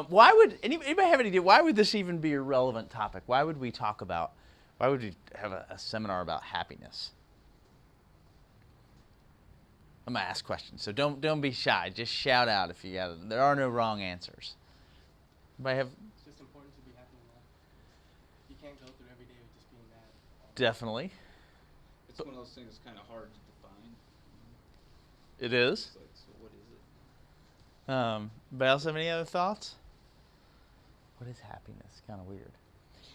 Why would anybody have any idea? Why would this even be a relevant topic? Why would we talk about? Why would we have a seminar about happiness? I'm gonna ask questions, so don't be shy. Just shout out if you got it. There are no wrong answers. Anybody have? It's just important to be happy in life. You can't go through every day with just being mad. Definitely. It's one of those things that's kind of hard to define. It is. It's like, so what is it? Anybody else have any other thoughts? What is happiness? Kind of weird.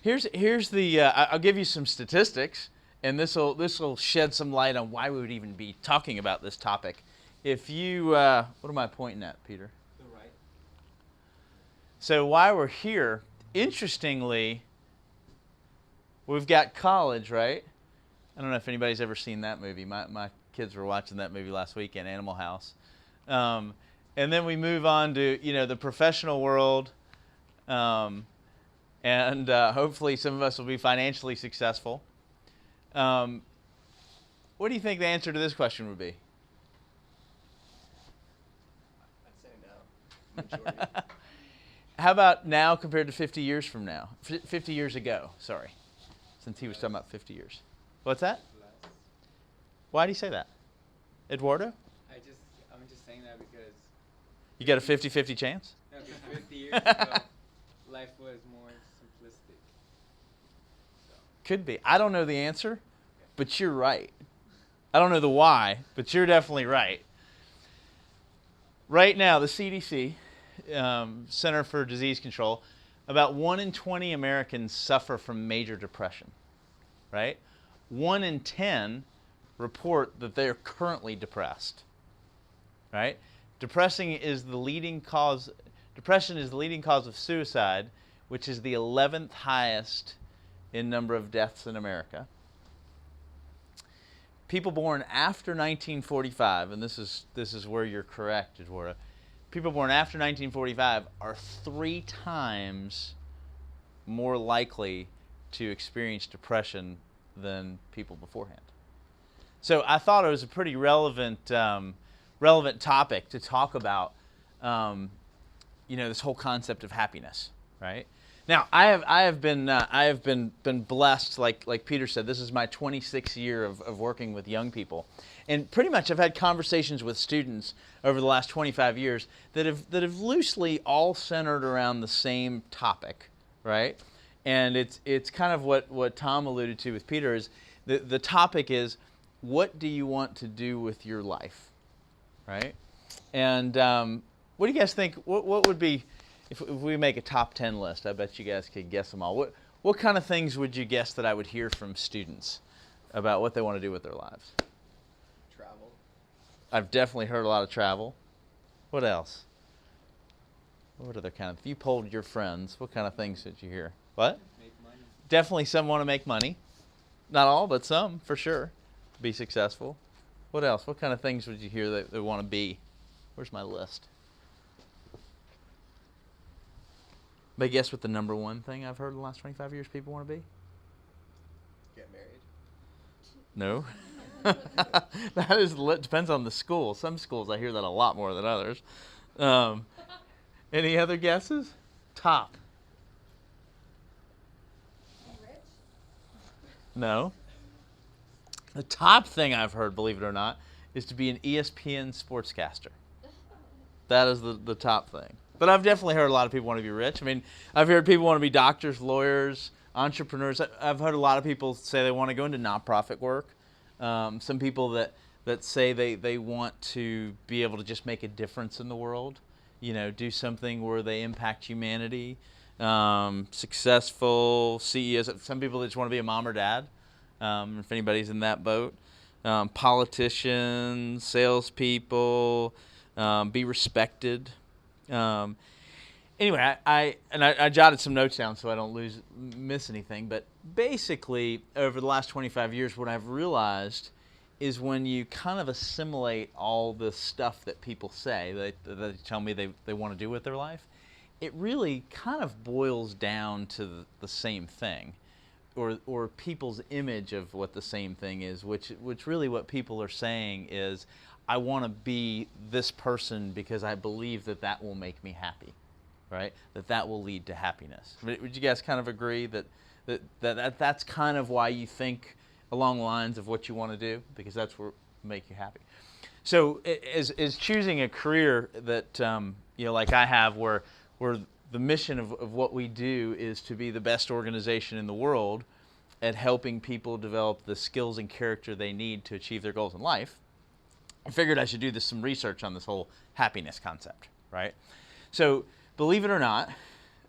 Here's the. I'll give you some statistics, and this will shed some light on why we would even be talking about this topic. If you, what am I pointing at, Peter? The right. So while we're here, interestingly, we've got college, right? I don't know if anybody's ever seen that movie. My kids were watching that movie last weekend, Animal House. And then we move on to, the professional world. And hopefully some of us will be financially successful. What do you think the answer to this question would be? I'd say no. Majority. How about now compared to 50 years from now? 50 years ago, sorry. Since he was talking about 50 years. What's that? Less. Why do you say that? Eduardo? I'm just saying that because You got a 50-50 chance? no, because 50 years ago, life was more simplistic. So, Could be. I don't know the answer, but you're right. I don't know the why, but you're definitely right. Right now, the CDC, Center for Disease Control, about 1 in 20 Americans suffer from major depression, right? 1 in 10 report that they are currently depressed, right? Depression is the leading cause of suicide, which is the 11th highest in number of deaths in America. People born after 1945, and this is where you're correct, Eduardo. People born after 1945 are 3 times more likely to experience depression than people beforehand. So I thought it was a pretty relevant topic to talk about, this whole concept of happiness, right? Now I have been blessed, like Peter said. This is my 26th year of working with young people, and pretty much I've had conversations with students over the last 25 years that have loosely all centered around the same topic, right? And it's kind of what Tom alluded to with Peter is the topic is, what do you want to do with your life, right? And what do you guys think? What would be, if we make a top 10 list? I bet you guys could guess them all. What kind of things would you guess that I would hear from students about what they want to do with their lives? Travel. I've definitely heard a lot of travel. What else? What other kind of? If you polled your friends, what kind of things did you hear? What? make money. Definitely some want to make money. Not all, but some, for sure. Be successful. What else? What kind of things would you hear that they want to be? Where's my list? But guess what the number one thing I've heard in the last 25 years people want to be? Get married. No. Depends on the school. Some schools I hear that a lot more than others. Any other guesses? Top. Rich? No. The top thing I've heard, believe it or not, is to be an ESPN sportscaster. That is the top thing. But I've definitely heard a lot of people want to be rich. I mean, I've heard people want to be doctors, lawyers, entrepreneurs. I've heard a lot of people say they want to go into nonprofit work. Some people that say they want to be able to just make a difference in the world, do something where they impact humanity. Successful CEOs. Some people that just want to be a mom or dad, if anybody's in that boat. Politicians, salespeople, be respected. Anyway, I jotted some notes down so I don't miss anything. But basically, over the last 25 years, what I've realized is when you kind of assimilate all the stuff that people say, they tell me they want to do with their life, it really kind of boils down to the same thing, or people's image of what the same thing is, which really what people are saying is, I want to be this person because I believe that will make me happy, right? That will lead to happiness. Would you guys kind of agree that's kind of why you think along the lines of what you want to do, because that's what make you happy? So is choosing a career that like I have, where the mission of what we do is to be the best organization in the world at helping people develop the skills and character they need to achieve their goals in life. I figured I should do some research on this whole happiness concept, right? So believe it or not,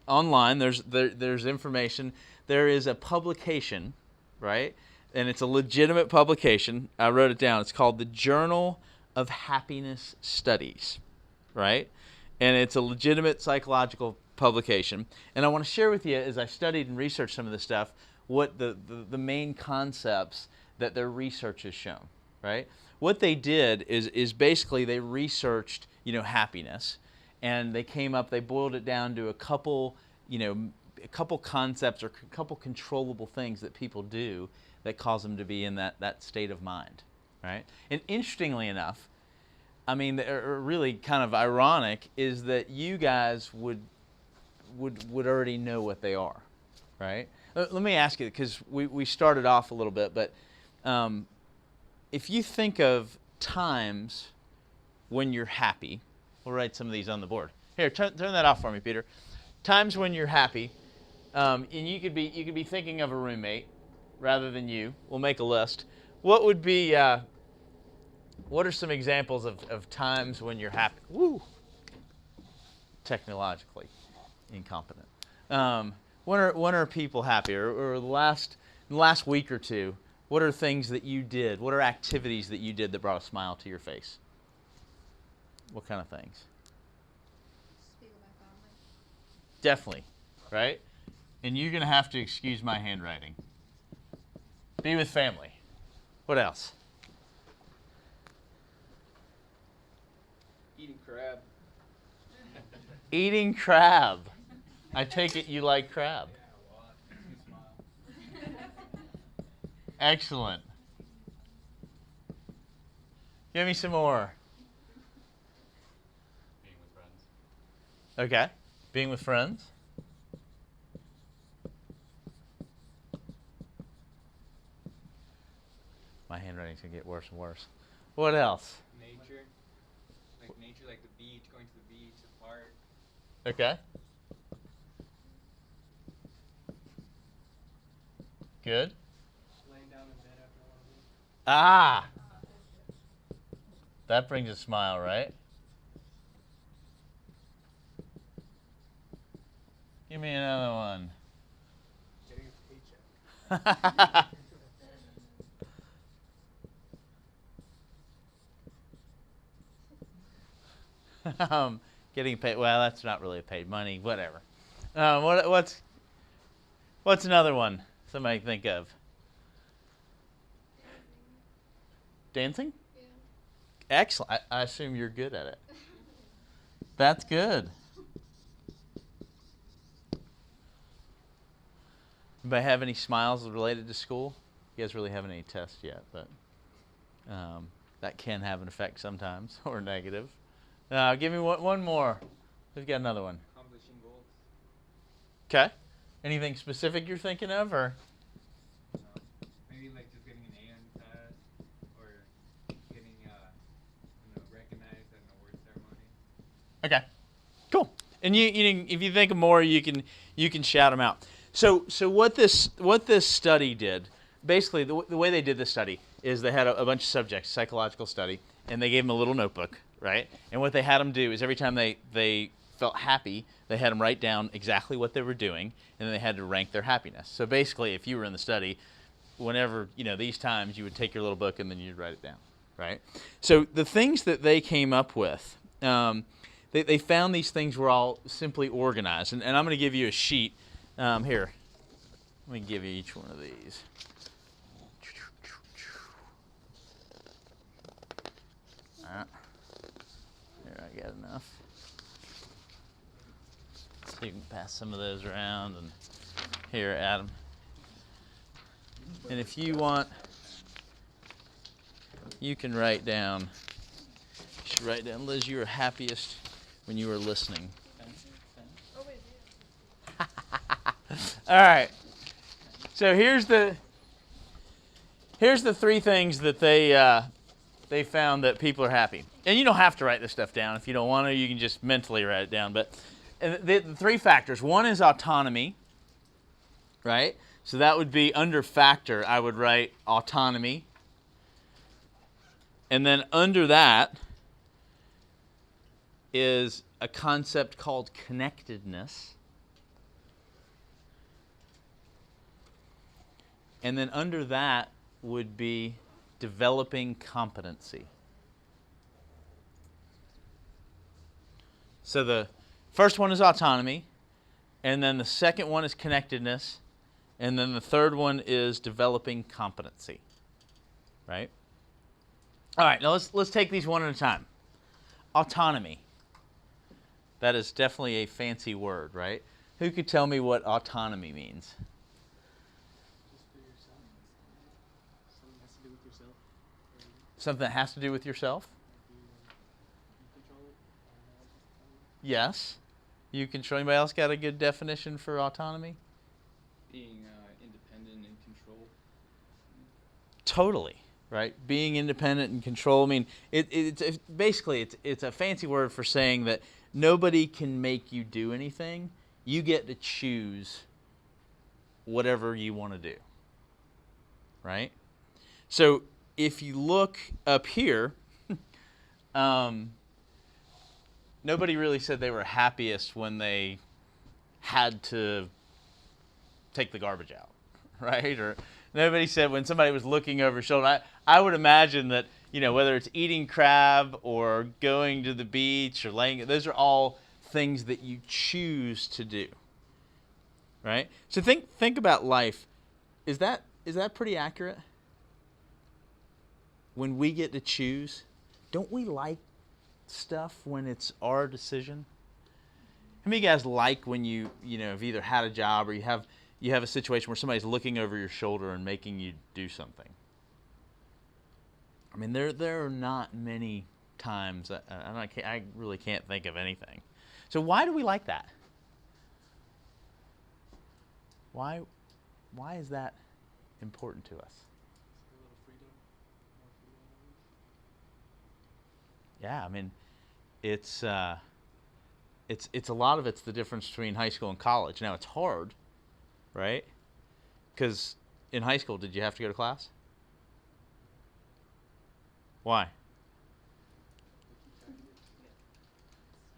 online there's information. There is a publication, right? And it's a legitimate publication. I wrote it down. It's called the Journal of Happiness Studies, right? And it's a legitimate psychological publication. And I want to share with you, as I studied and researched some of this stuff, what the main concepts that their research has shown, right? What they did is basically they researched, happiness, and they boiled it down to a couple concepts or a couple controllable things that people do that cause them to be in that state of mind, right? And interestingly enough, really kind of ironic is that you guys would already know what they are, right? Let me ask you, because we started off a little bit, but if you think of times when you're happy, we'll write some of these on the board. Here, turn that off for me, Peter. Times when you're happy, and you could be thinking of a roommate rather than you. We'll make a list. What would be? What are some examples of times when you're happy? Woo! Technologically incompetent. When are people happy? Or the last week or two, what are things that you did? What are activities that you did that brought a smile to your face? What kind of things? Speak with my family. Definitely, right? And you're going to have to excuse my handwriting. Be with family. What else? Eating crab. Eating crab. I take it you like crab. Excellent. Give me some more. Being with friends. Okay. Being with friends. My handwriting's going to get worse and worse. What else? Nature. Nature, like the beach, going to the beach, the park. Okay. Good. Laying down in bed after one of these. Ah! That brings a smile, right? Give me another one. Getting a paycheck. Getting paid. Well, that's not really paid money. Whatever. What's another one somebody can think of? Dancing? Yeah. Excellent. I assume you're good at it. That's good. Anybody have any smiles related to school? You guys really haven't any tests yet, but that can have an effect sometimes, or negative. Give me one more. We've got another one. Accomplishing goals. Okay. Anything specific you're thinking of, or? Maybe like just getting an A on the test, or getting recognized at an award ceremony. Okay. Cool. And you if you think of more, you can shout them out. So what this study did, basically the way they did this study is they had a bunch of subjects, psychological study, and they gave them a little notebook, right? And what they had them do is every time they felt happy, they had them write down exactly what they were doing, and then they had to rank their happiness. So basically, if you were in the study, whenever, these times, you would take your little book and then you'd write it down, right? So the things that they came up with, they found these things were all simply organized. And I'm going to give you a sheet. Here, let me give you each one of these. Here, I got enough. So you can pass some of those around. And here, Adam. And if you want, you can write down. You should write down, Liz, you were happiest when you were listening. All right. So here's the three things that they found that people are happy. And you don't have to write this stuff down. If you don't want to, you can just mentally write it down. But the three factors. One is autonomy, right? So that would be under factor, I would write autonomy. And then under that is a concept called connectedness. And then under that would be developing competency. So the first one is autonomy, and then the second one is connectedness, and then the third one is developing competency. Right? All right, now let's take these one at a time. Autonomy. That is definitely a fancy word, right? Who could tell me what autonomy means? Just for yourself. Something has to do with yourself. Something that has to do with yourself? You control it. Yes. You control. Anybody else got a good definition for autonomy? Being independent and control. Totally, right? Being independent and control. I mean, it's basically it's a fancy word for saying that nobody can make you do anything. You get to choose whatever you want to do, right? So if you look up here, nobody really said they were happiest when they had to take the garbage out, right? Or nobody said when somebody was looking over your shoulder. I would imagine that, whether it's eating crab or going to the beach or laying, those are all things that you choose to do, right? So think about life. Is that pretty accurate? When we get to choose, don't we like stuff when it's our decision? How many of you guys like when you have either had a job or you have a situation where somebody's looking over your shoulder and making you do something? I mean, there are not many times. I really can't think of anything. So why do we like that? Why is that important to us? A little freedom. More freedom. Yeah, I mean, it's a lot of it's the difference between high school and college. Now it's hard, right? Because in high school, did you have to go to class? Why?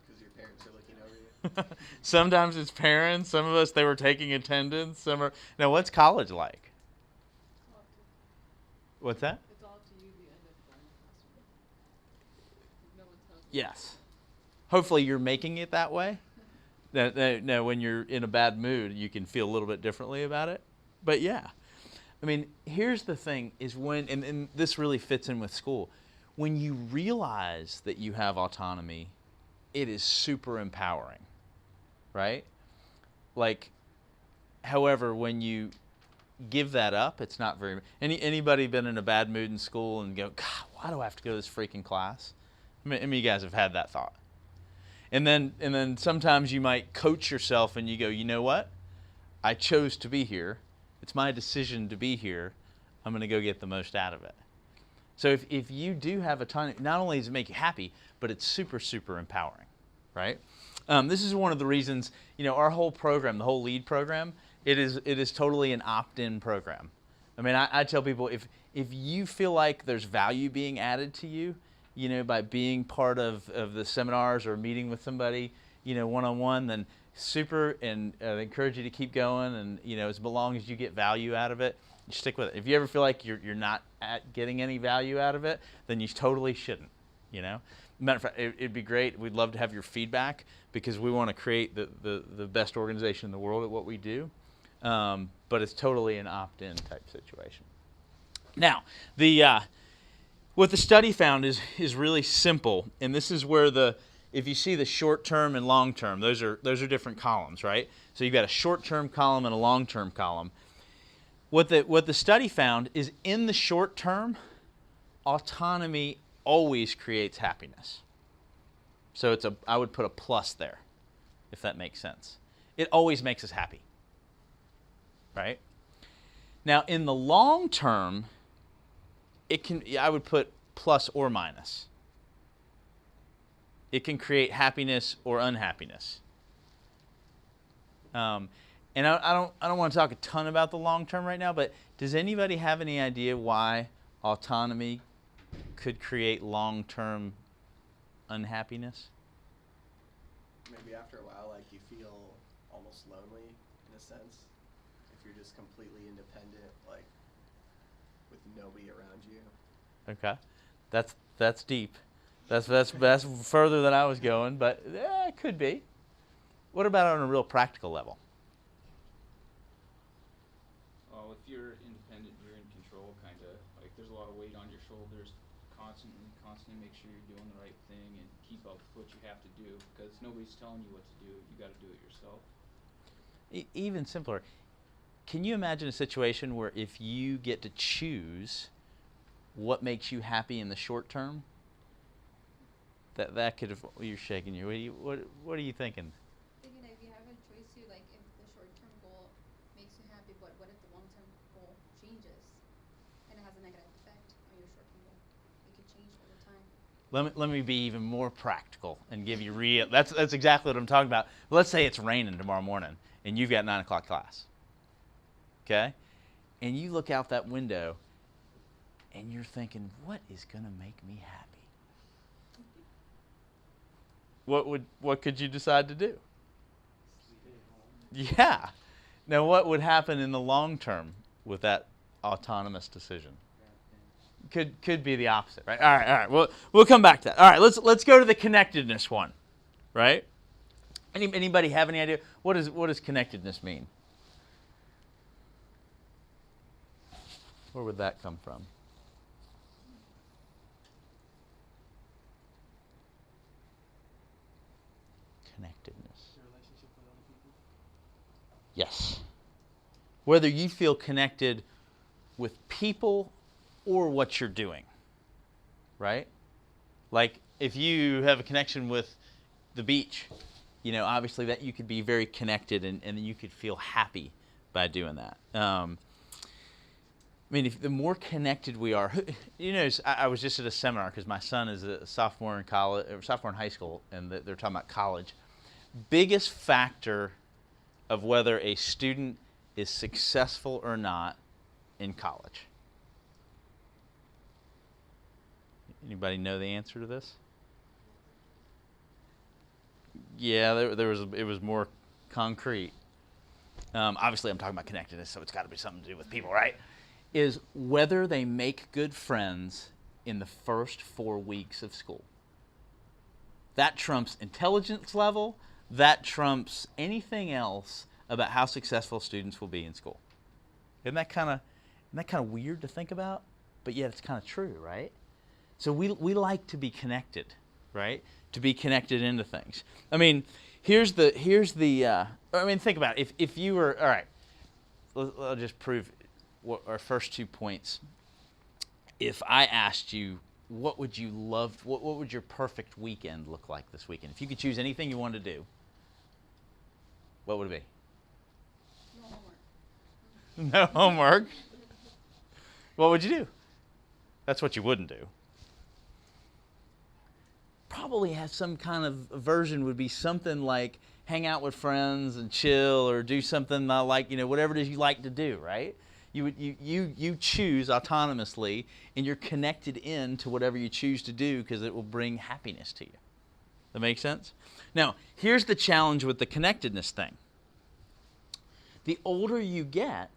Because your parents are looking over you. Sometimes it's parents. Some of us, they were taking attendance. Some are. Now, what's college like? What's that? It's all up to you the end of the classroom. No one tells you. Yes. Hopefully you're making it that way. Now, when you're in a bad mood, you can feel a little bit differently about it. But yeah. I mean, here's the thing is when, and this really fits in with school, when you realize that you have autonomy, it is super empowering, right? Like, however, when you give that up, it's not very, anybody been in a bad mood in school and go, God, why do I have to go to this freaking class? I mean, you guys have had that thought. And then sometimes you might coach yourself and you go, you know what? I chose to be here. It's my decision to be here. I'm going to go get the most out of it. So if you do have autonomy, not only does it make you happy, but it's super, super empowering, right? This is one of the reasons, our whole program, the whole LEAD program, it is totally an opt-in program. I mean, I tell people if you feel like there's value being added to you, by being part of the seminars or meeting with somebody, one-on-one, then super, and I encourage you to keep going, and as long as you get value out of it, you stick with it. If you ever feel like you're not getting any value out of it, then you totally shouldn't. Matter of fact, it'd be great. We'd love to have your feedback because we want to create the best organization in the world at what we do. But it's totally an opt-in type situation. Now, what the study found is really simple, and this is where if you see the short-term and long-term, those are different columns, right? So you've got a short-term column and a long-term column. What the study found is in the short term, autonomy always creates happiness. So I would put a plus there, if that makes sense. It always makes us happy, right? Now, in the long term, I would put plus or minus. It can create happiness or unhappiness. And I don't want to talk a ton about the long term right now, but does anybody have any idea why autonomy could create long term unhappiness? Maybe after a while, like you feel almost lonely in a sense. If you're just completely independent, like with nobody around you. Okay, that's deep. That's further than I was going, but it could be. What about on a real practical level? Well, if you're independent, you're in control, kind of. Like, there's a lot of weight on your shoulders. Constantly make sure you're doing the right thing and keep up with what you have to do, because nobody's telling you what to do. You got to do it yourself. Even simpler. Can you imagine a situation where if you get to choose what makes you happy in the short term? That could have. You're shaking your. What are you thinking? Thinking if you have a choice to, like, if the short-term goal makes you happy, but what if the long-term goal changes and it has a negative effect on your short-term goal? It could change over time. Let me be even more practical and give you real. That's exactly what I'm talking about. Let's say it's raining tomorrow morning and you've got 9 o'clock class. Okay, and you look out that window and you're thinking, what is going to make me happy? What could you decide to do? Yeah. Now, what would happen in the long term with that autonomous decision? Could be the opposite, right? All right. We'll come back to that. All right. Let's go to the connectedness one, right? Anybody have any idea what does connectedness mean? Where would that come from? Connectedness. Your relationship with other people. Yes. Whether you feel connected with people or what you're doing, right? Like if you have a connection with the beach, obviously that you could be very connected and you could feel happy by doing that. If the more connected we are, I was just at a seminar because my son is a sophomore in college, or sophomore in high school, and they're talking about college. Biggest factor of whether a student is successful or not in college. Anybody know the answer to this? Yeah, it was more concrete. Obviously, I'm talking about connectedness, so it's got to be something to do with people, right? Is whether they make good friends in the first 4 weeks of school. That trumps intelligence level. That trumps anything else about how successful students will be in school. Isn't that kind of weird to think about? But yet it's kind of true, right? So we like to be connected, right? To be connected into things. Think about it. If you were, all right, I'll just prove what our first 2 points. If I asked you, what would your perfect weekend look like this weekend? If you could choose anything you wanted to do, what would it be? No homework. No homework. What would you do? That's what you wouldn't do. Probably has some kind of version would be something like hang out with friends and chill, or do something like whatever it is you like to do, right? You choose autonomously, and you're connected in to whatever you choose to do because it will bring happiness to you. That make sense? Now, here's the challenge with the connectedness thing. The older you get,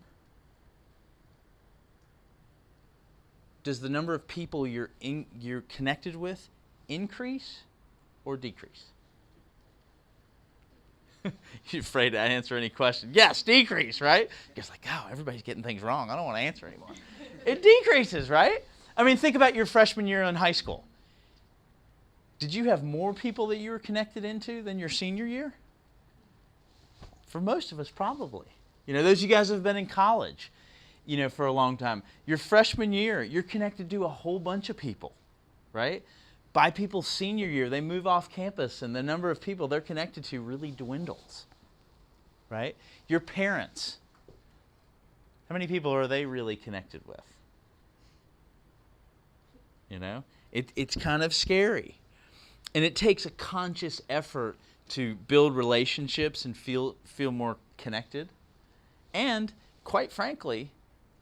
does the number of people you're connected with increase or decrease? You're afraid to answer any question. Yes, decrease, right? It's like, everybody's getting things wrong. I don't want to answer anymore. It decreases, right? Think about your freshman year in high school. Did you have more people that you were connected into than your senior year? For most of us, probably. Those of you guys have been in college, for a long time. Your freshman year, you're connected to a whole bunch of people, right? By people's senior year, they move off campus and the number of people they're connected to really dwindles, right? Your parents, How many people are they really connected with? You know, it's kind of scary. And it takes a conscious effort to build relationships and feel more connected. And quite frankly,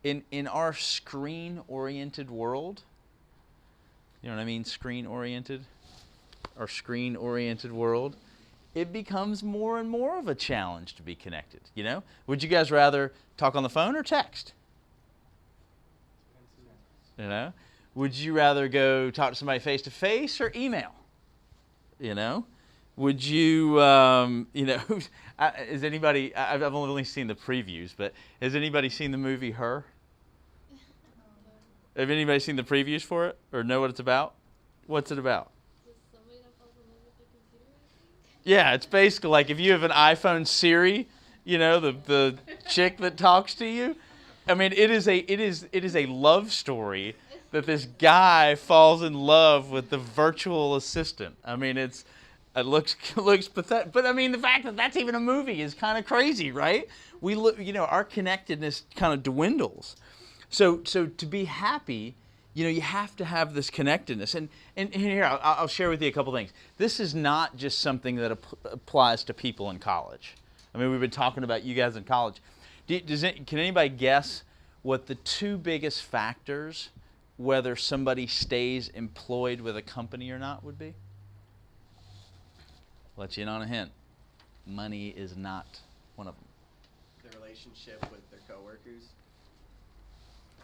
in our screen-oriented world, you know what I mean, screen-oriented? Our screen-oriented world, it becomes more and more of a challenge to be connected, you know? Would you guys rather talk on the phone or text? You know? Would you rather go talk to somebody face-to-face or email? You know? Would you, you know, is anybody, I've only seen the previews, but has anybody seen the movie Her? Have anybody seen the previews for it or know what it's about? What's it about? Does somebody that falls in love with the computer, I think? Yeah, it's basically like if you have an iPhone Siri, you know, the chick that talks to you. I mean, it is a love story that this guy falls in love with the virtual assistant. I mean, it looks pathetic, but I mean, the fact that that's even a movie is kind of crazy, right? We look, you know, our connectedness kind of dwindles. So to be happy, you know, you have to have this connectedness. And here, I'll share with you a couple things. This is not just something that applies to people in college. I mean, we've been talking about you guys in college. Can anybody guess what the two biggest factors whether somebody stays employed with a company or not would be? Let you in on a hint. Money is not one of them. The relationship with their coworkers.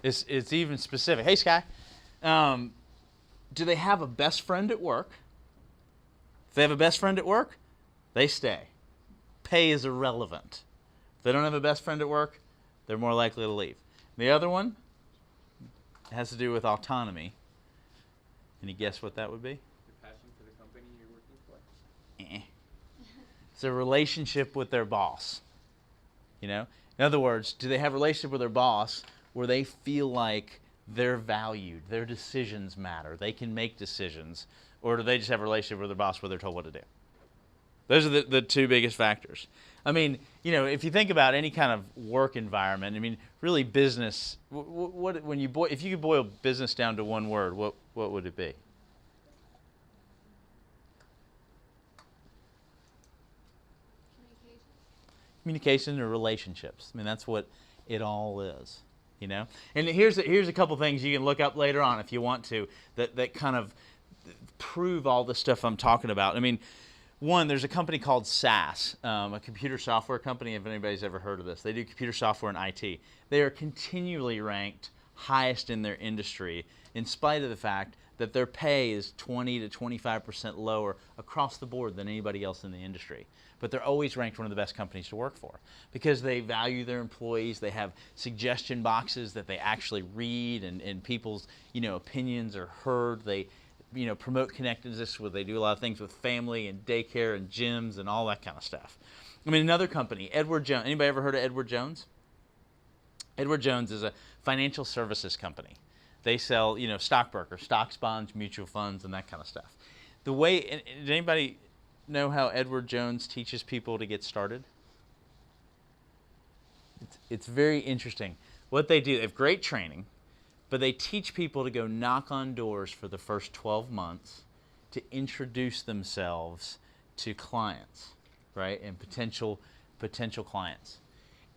It's even specific. Hey, Sky. Do they have a best friend at work? If they have a best friend at work, they stay. Pay is irrelevant. If they don't have a best friend at work, they're more likely to leave. The other one has to do with autonomy. Can you guess what that would be? The passion for the company you're working for. It's a relationship with their boss. You know? In other words, do they have a relationship with their boss where they feel like they're valued, their decisions matter, they can make decisions, or do they just have a relationship with their boss where they're told what to do? Those are the two biggest factors. I mean, you know, if you think about any kind of work environment, I mean, really business, if you could boil business down to one word, what would it be? Communication or relationships. I mean, that's what it all is, you know? And here's a couple things you can look up later on if you want to that kind of prove all the stuff I'm talking about. I mean, one, there's a company called SAS, a computer software company, if anybody's ever heard of this. They do computer software and IT. They are continually ranked highest in their industry in spite of the fact that their pay is 20 to 25% lower across the board than anybody else in the industry. But they're always ranked one of the best companies to work for because they value their employees. They have suggestion boxes that they actually read, and people's, you know, opinions are heard. They, you know, promote connectedness where they do a lot of things with family and daycare and gyms and all that kind of stuff. I mean, another company, Edward Jones. Anybody ever heard of Edward Jones? Edward Jones is a financial services company. They sell, you know, stockbrokers, stocks, bonds, mutual funds, and that kind of stuff. The way, did anybody know how Edward Jones teaches people to get started? It's very interesting. What they do, they have great training, but they teach people to go knock on doors for the first 12 months to introduce themselves to clients, right, and potential clients.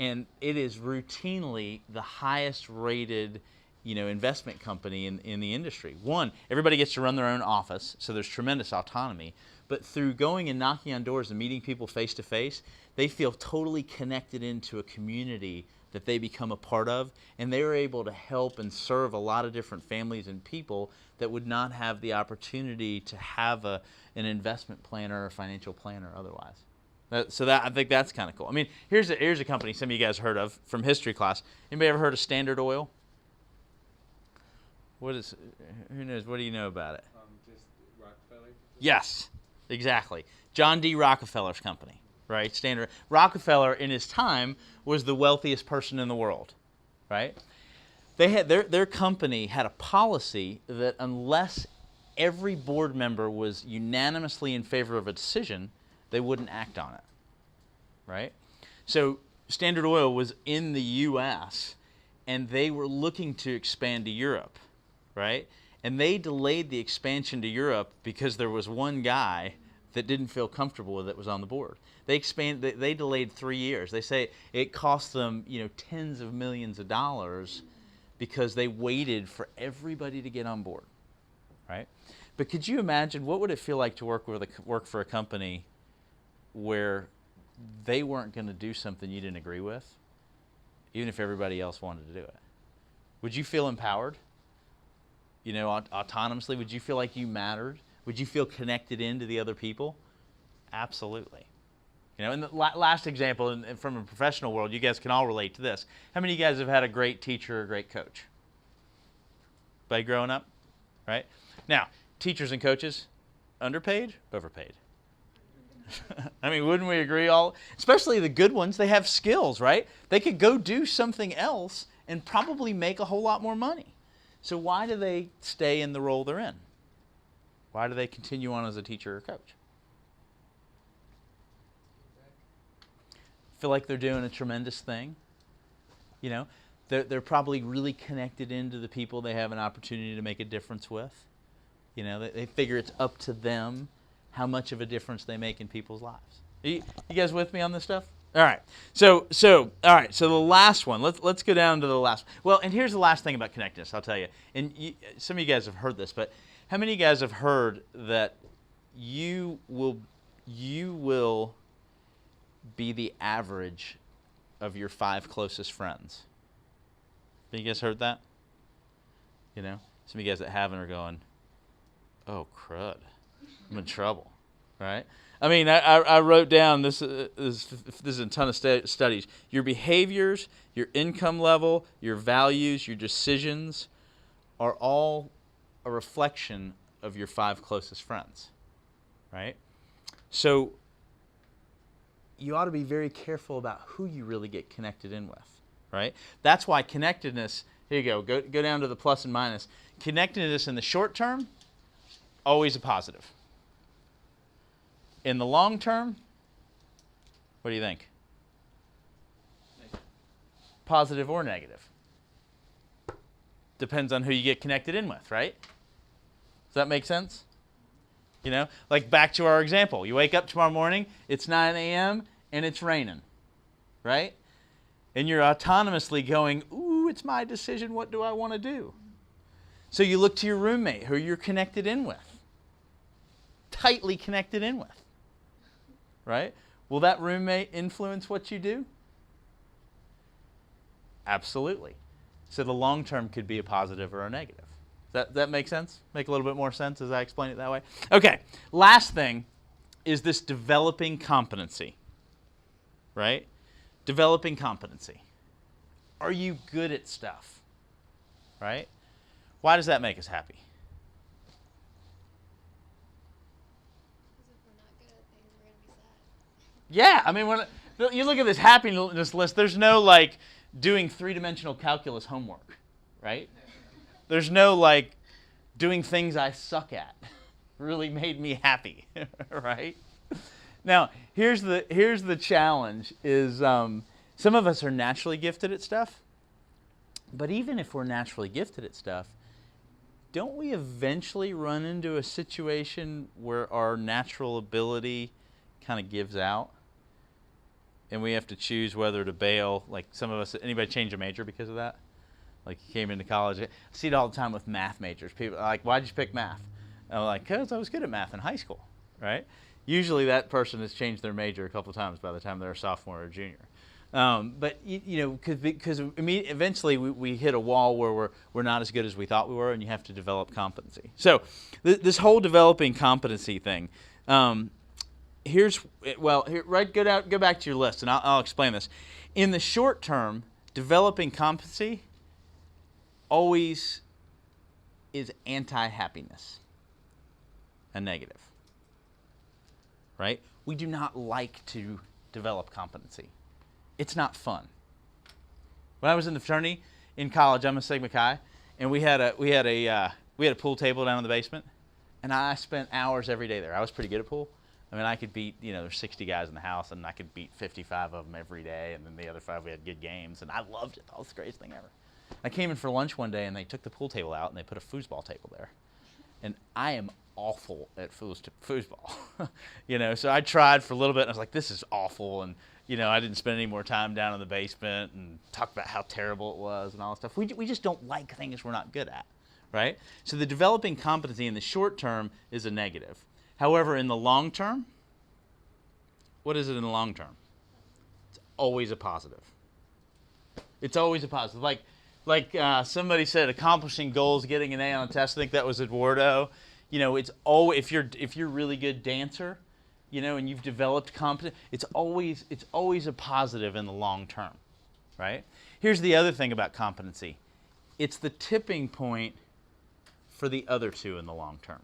And it is routinely the highest rated, you know, investment company in the industry. One, everybody gets to run their own office, so there's tremendous autonomy. But through going and knocking on doors and meeting people face to face, they feel totally connected into a community that they become a part of, and they are able to help and serve a lot of different families and people that would not have the opportunity to have an investment planner or a financial planner otherwise. I think that's kind of cool. I mean, here's a company some of you guys heard of from history class. Anybody ever heard of Standard Oil? Who knows? What do you know about it? Just Rockefeller. Yes, exactly. John D. Rockefeller's company, right? Standard. Rockefeller in his time was the wealthiest person in the world, right? They had their company had a policy that unless every board member was unanimously in favor of a decision, they wouldn't act on it, right? So Standard Oil was in the U.S. and they were looking to expand to Europe, right? And they delayed the expansion to Europe because there was one guy that didn't feel comfortable with it was on the board. They delayed 3 years. They say it cost them, tens of millions of dollars because they waited for everybody to get on board, right? But could you imagine what would it feel like to work for a company where they weren't going to do something you didn't agree with, even if everybody else wanted to do it? Would you feel empowered? Autonomously, would you feel like you mattered? Would you feel connected into the other people? Absolutely. And the last example, and from a professional world, you guys can all relate to this. How many of you guys have had a great teacher or a great coach? By growing up, right? Now, teachers and coaches, underpaid, overpaid? I mean, wouldn't we agree all? Especially the good ones, they have skills, right? They could go do something else and probably make a whole lot more money. So why do they stay in the role they're in? Why do they continue on as a teacher or coach? Feel like they're doing a tremendous thing. They're probably really connected into the people they have an opportunity to make a difference with. They figure it's up to them how much of a difference they make in people's lives. You guys with me on this stuff? All right. So the last one. Let's go down to the last. Well, and here's the last thing about connectedness. I'll tell you. And some of you guys have heard this, but how many of you guys have heard that you will be the average of your 5 closest friends? Have you guys heard that? Some of you guys that haven't are going, oh crud, I'm in trouble, right? I mean, I wrote down this is a ton of studies. Your behaviors, your income level, your values, your decisions are all a reflection of your 5 closest friends, right? So you ought to be very careful about who you really get connected in with, right? That's why connectedness, here you go down to the plus and minus. Connectedness in the short term, always a positive. In the long term, what do you think? Positive or negative? Depends on who you get connected in with, right? Does that make sense? Like back to our example. You wake up tomorrow morning, it's 9 a.m., and it's raining, right? And you're autonomously going, ooh, it's my decision. What do I want to do? So you look to your roommate who you're connected in with, tightly connected in with, right? Will that roommate influence what you do? Absolutely. So the long term could be a positive or a negative. That make sense? Make a little bit more sense as I explain it that way? Okay, last thing is this developing competency, right? Developing competency. Are you good at stuff, right? Why does that make us happy? Because if we're not good at things, we're going to be sad. Yeah, I mean, when you look at this happiness list, there's no like doing 3-dimensional calculus homework, right? There's no like doing things I suck at really made me happy, right? Now, here's the challenge is some of us are naturally gifted at stuff, but even if we're naturally gifted at stuff, don't we eventually run into a situation where our natural ability kind of gives out and we have to choose whether to bail? Like some of us, anybody change a major because of that? Like you came into college. I see it all the time with math majors. People are like, why'd you pick math? And I'm like, because I was good at math in high school, right? Usually that person has changed their major a couple of times by the time they're a sophomore or junior. But because eventually we hit a wall where we're not as good as we thought we were, and you have to develop competency. So this whole developing competency thing, go back to your list, and I'll explain this. In the short term, developing competency always is anti-happiness, a negative, right? We do not like to develop competency. It's not fun. When I was in the fraternity in college, I'm a Sigma Chi, and we had a pool table down in the basement, and I spent hours every day there. I was pretty good at pool. I mean, I could beat, there's 60 guys in the house, and I could beat 55 of them every day, and then the other 5 we had good games, and I loved it. That was the greatest thing ever. I came in for lunch one day and they took the pool table out and they put a foosball table there. And I am awful at foosball. So I tried for a little bit and I was like, this is awful. And, I didn't spend any more time down in the basement and talk about how terrible it was and all that stuff. We just don't like things we're not good at, right? So the developing competency in the short term is a negative. However, in the long term, what is it in the long term? It's always a positive. It's always a positive. Like somebody said, accomplishing goals, getting an A on a test. I think that was Eduardo. It's always if you're a really good dancer, and you've developed competence, it's always a positive in the long term, right? Here's the other thing about competency. It's the tipping point for the other two in the long term,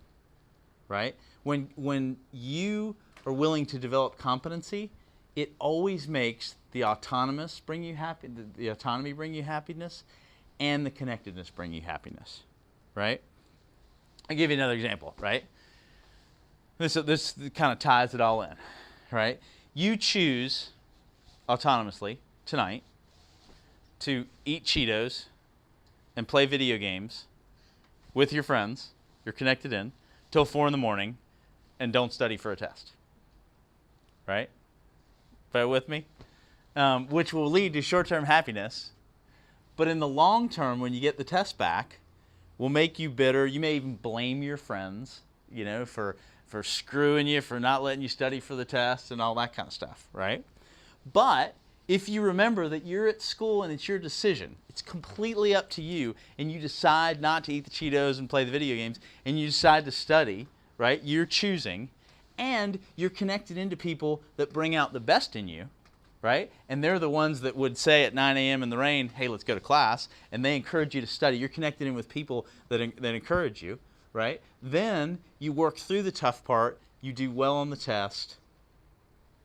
right? When you are willing to develop competency, it always makes the autonomy bring you happiness, and the connectedness bring you happiness, right? I'll give you another example, right? This kind of ties it all in, right? You choose autonomously tonight to eat Cheetos and play video games with your friends, you're connected in, till 4 a.m, and don't study for a test, right? Bear with me? Which will lead to short-term happiness, but in the long term, when you get the test back, will make you bitter. You may even blame your friends, for screwing you, for not letting you study for the test and all that kind of stuff, right? But if you remember that you're at school and it's your decision, it's completely up to you, and you decide not to eat the Cheetos and play the video games, and you decide to study, right? You're choosing, and you're connected into people that bring out the best in you, right? And they're the ones that would say at 9 a.m. in the rain, hey, let's go to class, and they encourage you to study. You're connected in with people that encourage you, right? Then you work through the tough part, you do well on the test,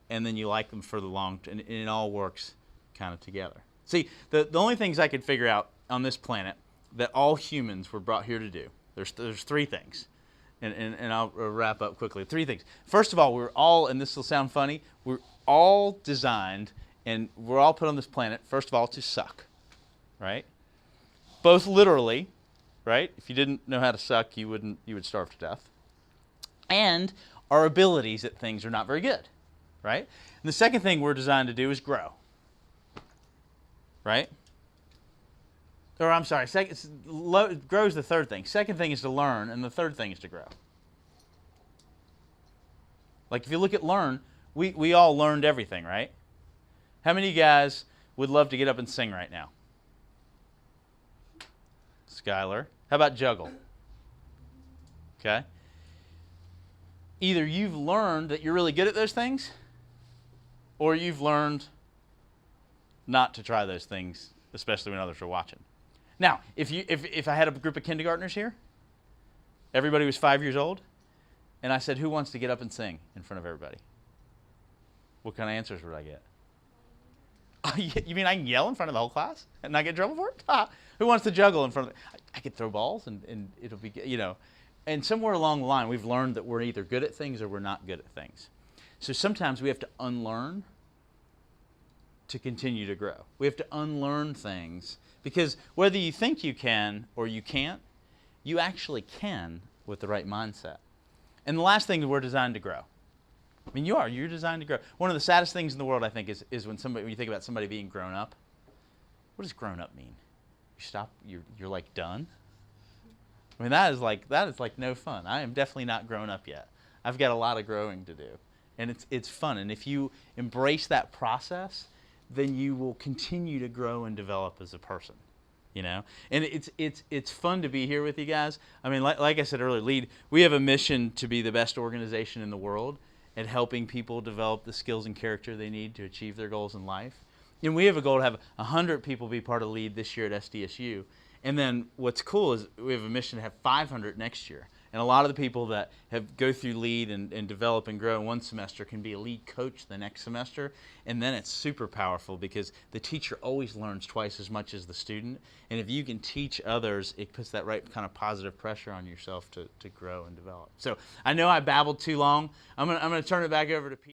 and then you like them for the long term, and it all works kind of together. See, the only things I could figure out on this planet that all humans were brought here to do, there's 3 things, and I'll wrap up quickly. 3 things. First of all, we're all, and this will sound funny, we're all designed, and we're all put on this planet, first of all, to suck, right? Both literally, right? If you didn't know how to suck, you would starve to death. And our abilities at things are not very good, right? And the second thing we're designed to do is grow, right? Or I'm sorry, grow is the third thing. Second thing is to learn, and the third thing is to grow. Like if you look at learn, we all learned everything, right? How many of you guys would love to get up and sing right now? Skylar. How about juggle? Okay. Either you've learned that you're really good at those things, or you've learned not to try those things, especially when others are watching. Now, if I had a group of kindergartners here, everybody was 5 years old, and I said, who wants to get up and sing in front of everybody? What kind of answers would I get? You mean I can yell in front of the whole class and not get in trouble for it? Who wants to juggle in front of I could throw balls and it'll be, And somewhere along the line, we've learned that we're either good at things or we're not good at things. So sometimes we have to unlearn to continue to grow. We have to unlearn things because whether you think you can or you can't, you actually can with the right mindset. And the last thing is we're designed to grow. I mean, you're designed to grow. One of the saddest things in the world, I think, is when you think about somebody being grown up. What does grown up mean? You're like done? I mean, that is like no fun. I am definitely not grown up yet. I've got a lot of growing to do. And it's fun. And if you embrace that process, then you will continue to grow and develop as a person. And it's fun to be here with you guys. I mean, like I said earlier, LEAD, we have a mission to be the best organization in the world at helping people develop the skills and character they need to achieve their goals in life. And we have a goal to have 100 people be part of LEAD this year at SDSU. And then what's cool is we have a mission to have 500 next year. And a lot of the people that go through LEAD and develop and grow in one semester can be a LEAD coach the next semester. And then it's super powerful because the teacher always learns twice as much as the student. And if you can teach others, it puts that right kind of positive pressure on yourself to grow and develop. So I know I babbled too long. I'm gonna turn it back over to Pete.